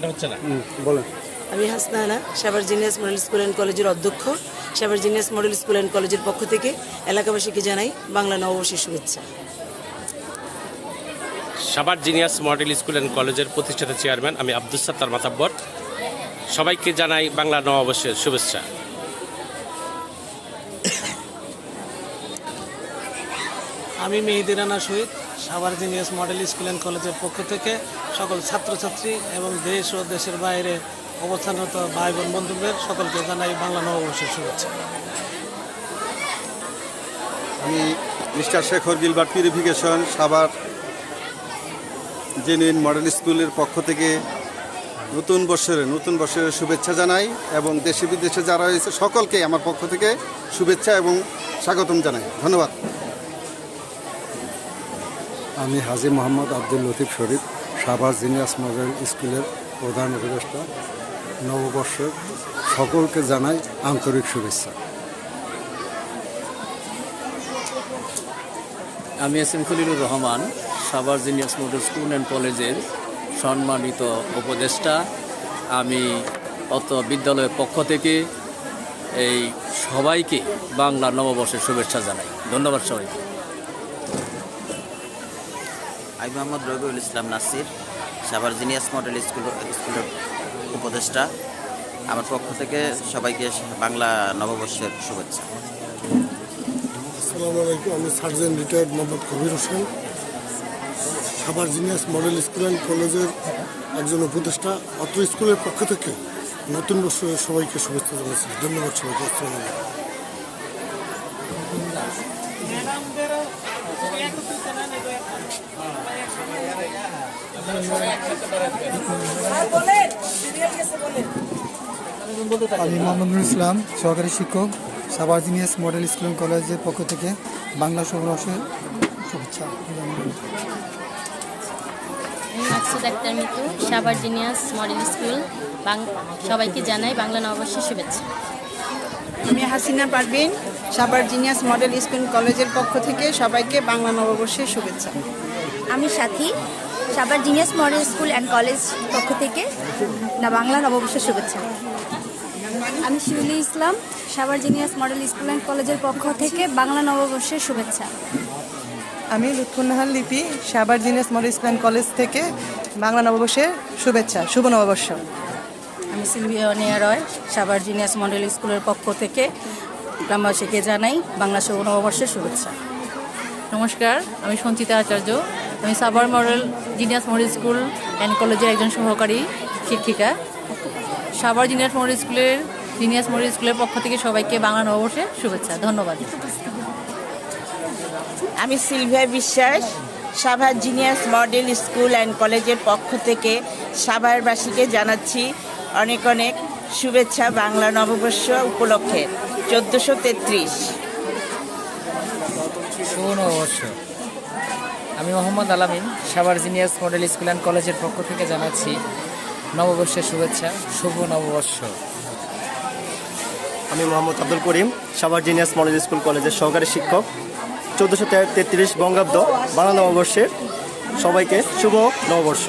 এটা হচ্ছে না। বলেন। আমি Hasnana, Savar Genius Model School and কলেজের অধ্যক্ষ। Savar Genius Model School and কলেজের পক্ষ থেকে এলাকাবাসীকে জানাই বাংলা নববর্ষের শুভেচ্ছা। Savar Genius Model School and কলেজের প্রতিষ্ঠাতা চেয়ারম্যান আমি আব্দুস সাত্তার মাতাব্বর। সবাইকে জানাই বাংলা নববর্ষের শুভেচ্ছা। আমি Mehedi Rana Shahid, Savar Genius Model School and কলেজের পক্ষ থেকে সকল ছাত্রছাত্রী এবং দেশ ও দেশের বাইরে অবস্থানরত ভাই বোন বন্ধুদের সকলকে জানাই বাংলা নববর্ষের শুভেচ্ছা। আমি mister Shekhar Gilbert purification Savar genuine model স্কুলের পক্ষ থেকে নতুন বর্ষের শুভেচ্ছা জানাই এবং দেশে বিদেশে যারা রয়েছে সকলকে আমার পক্ষ থেকে শুভেচ্ছা এবং স্বাগতম জানাই। ধন্যবাদ। আমি হাজী মোহাম্মদ আব্দুল লতিফ শরীফ, সাভার জিনিয়াস মডেল স্কুলের প্রধান উপদেষ্টা। নববর্ষের সকলকে জানাই আন্তরিক শুভেচ্ছা। আমি SM Khalilur Rahman, Savar Genius Model School and কলেজের সম্মানিত উপদেষ্টা। আমি অত বিদ্যালয়ের পক্ষ থেকে এই সবাইকে বাংলা নববর্ষের শুভেচ্ছা জানাই। ধন্যবাদ সবাইকে। আমি মোহাম্মদ রবিউল ইসলাম নাসির, সাভার জিনিয়াস মডেল স্কুলের উপদেষ্টা। আমার পক্ষ থেকে সবাইকে বাংলা নববর্ষের শুভেচ্ছা। আসসালামু আলাইকুম। আমি sergeant retired Mohammad Kabir Hossain, Savar Genius Model School and কলেজের একজন উপদেষ্টা। অত্র স্কুলের পক্ষ থেকে নতুন বছরের সবাইকে শুভেচ্ছা জানাচ্ছি। ধন্যবাদ সবাইকে। আসসালামু আলাইকুম। আমি মোহাম্মদুল ইসলাম, সহকারী শিক্ষক, Savar Genius Model School and কলেজের পক্ষ থেকে বাংলা নববর্ষের শুভেচ্ছা। Maksud Akter Mitu, Savar Genius Model School, সবাইকে জানাই বাংলা নববর্ষের শুভেচ্ছা। আমি Hasina Parvin, Savar Genius Model School কলেজের পক্ষ থেকে সবাইকে বাংলা নববর্ষের শুভেচ্ছা। আমি Sathi, Savar Genius Model School and College পক্ষ থেকে বাংলা নববর্ষের শুভেচ্ছা। আমি Shiuli Islam, Savar Genius Model School and কলেজের পক্ষ থেকে বাংলা নববর্ষের শুভেচ্ছা। আমি লুৎফুন্নাহার লিপি, Savar Genius Model School and college থেকে বাংলা নববর্ষের শুভেচ্ছা। শুভ নববর্ষ। আমি সিলভিয়া অনিয়া রয়, সাভার জিনিয়াস মডেল স্কুলের পক্ষ থেকে গ্রামবাসীকে জানাই বাংলা শুভ নববর্ষের শুভেচ্ছা। নমস্কার, আমি সঞ্চিতা আচার্য, আমি Savar model genius Model School and কলেজের একজন সহকারী শিক্ষিকা। সাভার জিনিয়াস মডেল স্কুলের পক্ষ থেকে সবাইকে বাংলা নববর্ষের শুভেচ্ছা। ধন্যবাদ। আমি সিলভিয়া বিশ্বাস, Savar Genius Model School and কলেজের পক্ষ থেকে সাভারবাসীকে জানাচ্ছি অনেক অনেক শুভেচ্ছা বাংলা নববর্ষ উপলক্ষে। 1433 শুভ নববর্ষ। আমি মোহাম্মদ আলামিন, Savar Genius Model School and কলেজের পক্ষ থেকে জানাচ্ছি নববর্ষের শুভেচ্ছা। শুভ নববর্ষ। আমি Mohammad Abdul Karim, Savar Genius Model School কলেজের সহকারী শিক্ষক। 1433 বঙ্গাব্দ বাংলা নববর্ষের সবাইকে শুভ নববর্ষ।